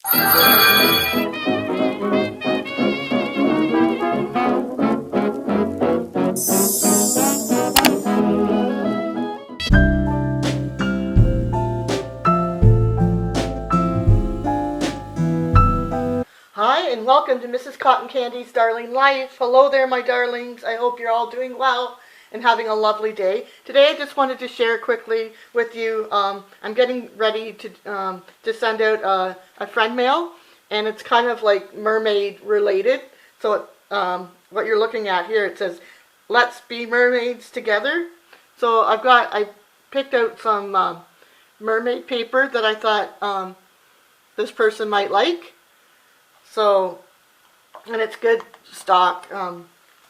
Hi, and welcome to Mrs. Cotton Candy's Darling Life. Hello there, my darlings. I hope you're all doing well and having a lovely day. Today I just wanted to share quickly with you, I'm getting ready to send out a friend mail, and it's kind of like mermaid related. So what you're looking at here, it says, "Let's be mermaids together." So I picked out some mermaid paper that I thought this person might like. So, and it's good stock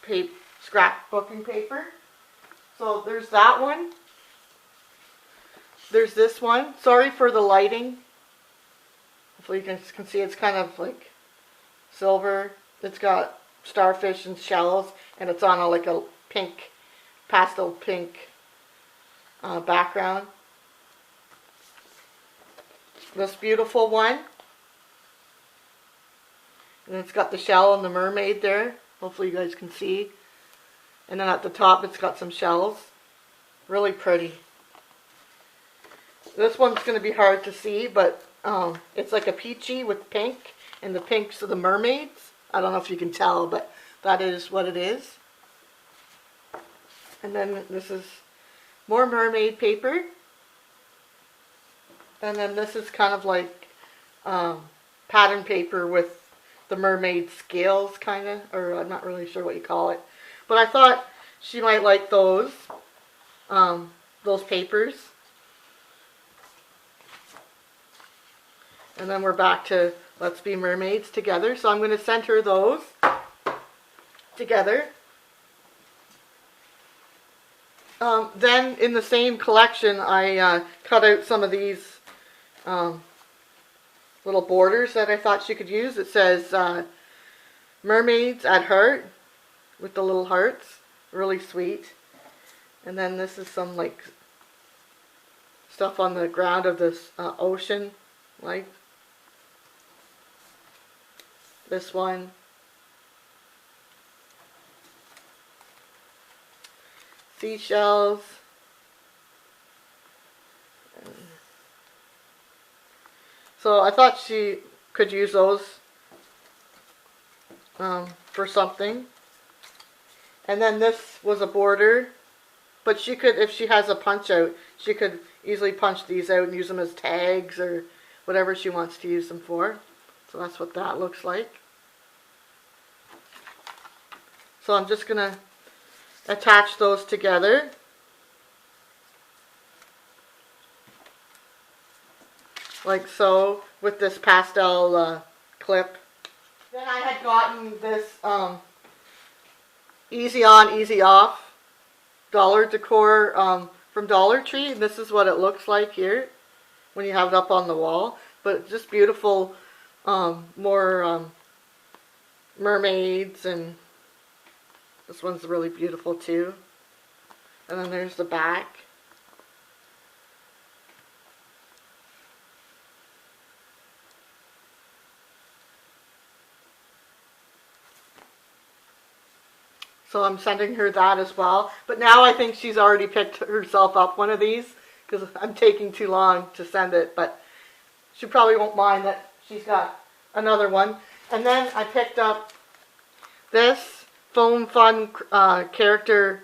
scrapbooking paper. So there's that one. There's this one. Sorry for the lighting. Hopefully you can see it's kind of like silver. It's got starfish and shells, and it's on like a pink, pastel pink background. This beautiful one. And it's got the shell and the mermaid there. Hopefully you guys can see. And then at the top it's got some shells. Really pretty. This one's going to be hard to see, but it's like a peachy with pink. And the pinks are the mermaids. I don't know if you can tell, but that is what it is. And then this is more mermaid paper. And then this is kind of like pattern paper with the mermaid scales, kind of, or I'm not really sure what you call it, but I thought she might like those papers. And then we're back to Let's Be Mermaids Together, so I'm going to send her those together. Then in the same collection, I cut out some of these little borders that I thought she could use. It says Mermaids at Heart with the little hearts. Really sweet. And then this is some like stuff on the ground of this ocean, like this one. Seashells. So I thought she could use those for something. And then this was a border, but she could, if she has a punch out, she could easily punch these out and use them as tags or whatever she wants to use them for. So that's what that looks like. So I'm just going to attach those together. Like so, with this pastel clip. Then I had gotten this easy on, easy off dollar decor from Dollar Tree. This is what it looks like here when you have it up on the wall. But just beautiful, more mermaids, and this one's really beautiful too. And then there's the back. So I'm sending her that as well. But now I think she's already picked herself up one of these because I'm taking too long to send it. But she probably won't mind that she's got another one. And then I picked up this Foam Fun character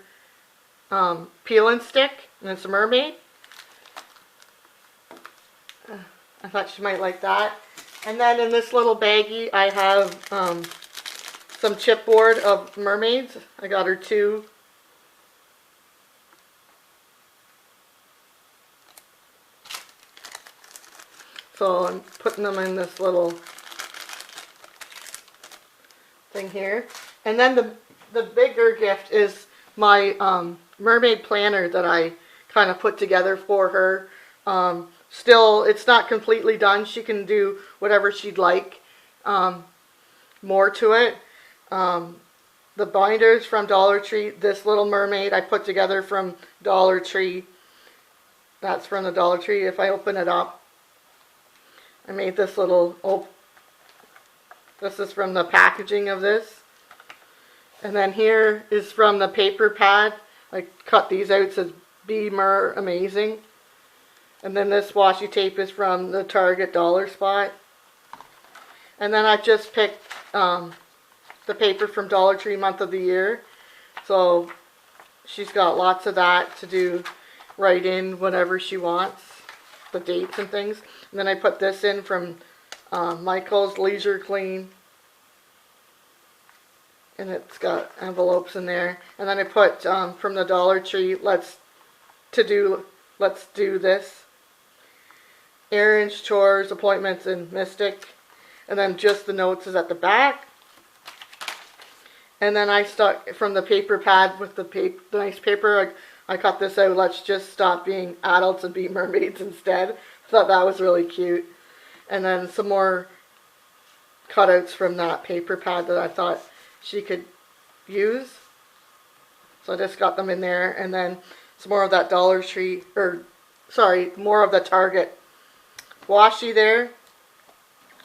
peel and stick. And it's a mermaid. I thought she might like that. And then in this little baggie I have some chipboard of mermaids. I got her 2. So I'm putting them in this little thing here. And then the bigger gift is my mermaid planner that I kind of put together for her. Still, it's not completely done. She can do whatever she'd like more to it. The binders from Dollar Tree, this little mermaid I put together from Dollar Tree. That's from the Dollar Tree. If I open it up, I made this little This is from the packaging of this. And then here is from the paper pad. I cut these out. It says Be Mer Amazing. And then this washi tape is from the Target Dollar Spot. And then I just picked the paper from Dollar Tree Month of the Year. So she's got lots of that to do write in whatever she wants, the dates and things. And then I put this in from Michael's Leisure Clean. And it's got envelopes in there. And then I put from the Dollar Tree, let's do this. Errands, chores, appointments, and Mystic. And then just the notes is at the back. And then I stuck from the paper pad with the nice paper. I cut this out. Let's just stop being adults and be mermaids instead. I thought that was really cute. And then some more cutouts from that paper pad that I thought she could use. So I just got them in there. And then some more of that Dollar Tree, more of the Target washi there.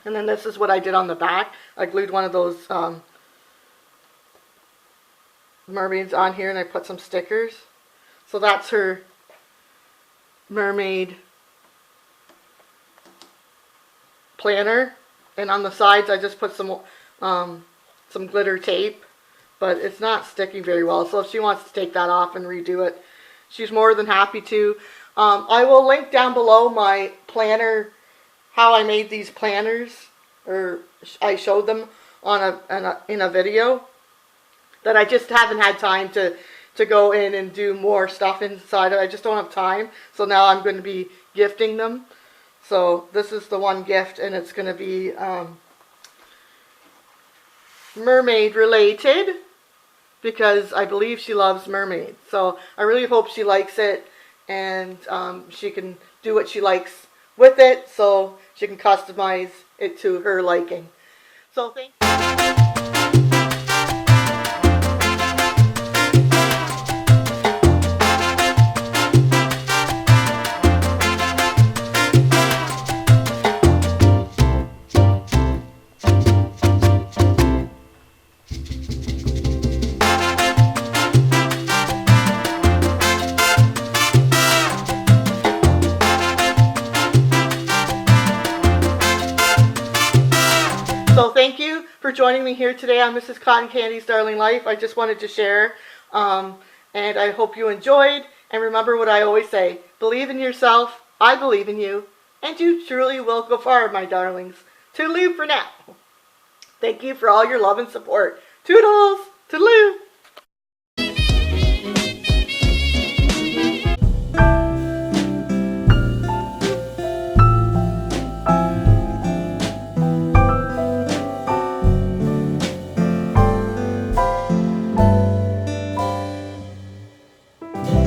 And then this is what I did on the back. I glued one of those mermaids on here and I put some stickers. So that's her mermaid planner. And on the sides I just put some glitter tape. But it's not sticking very well. So if she wants to take that off and redo it, she's more than happy to. I will link down below my planner, how I made these planners, or I showed them in a video that I just haven't had time to go in and do more stuff inside of. I just don't have time. So now I'm going to be gifting them. So this is the one gift, and it's going to be mermaid related, because I believe she loves mermaids. So I really hope she likes it, and she can do what she likes with it, so she can customize it to her liking. So thank you. So thank you for joining me here today on Mrs. Cotton Candy's Darling Life. I just wanted to share, and I hope you enjoyed. And remember what I always say, believe in yourself, I believe in you, and you truly will go far, my darlings. Toodaloo for now. Thank you for all your love and support. Toodles! Toodaloo!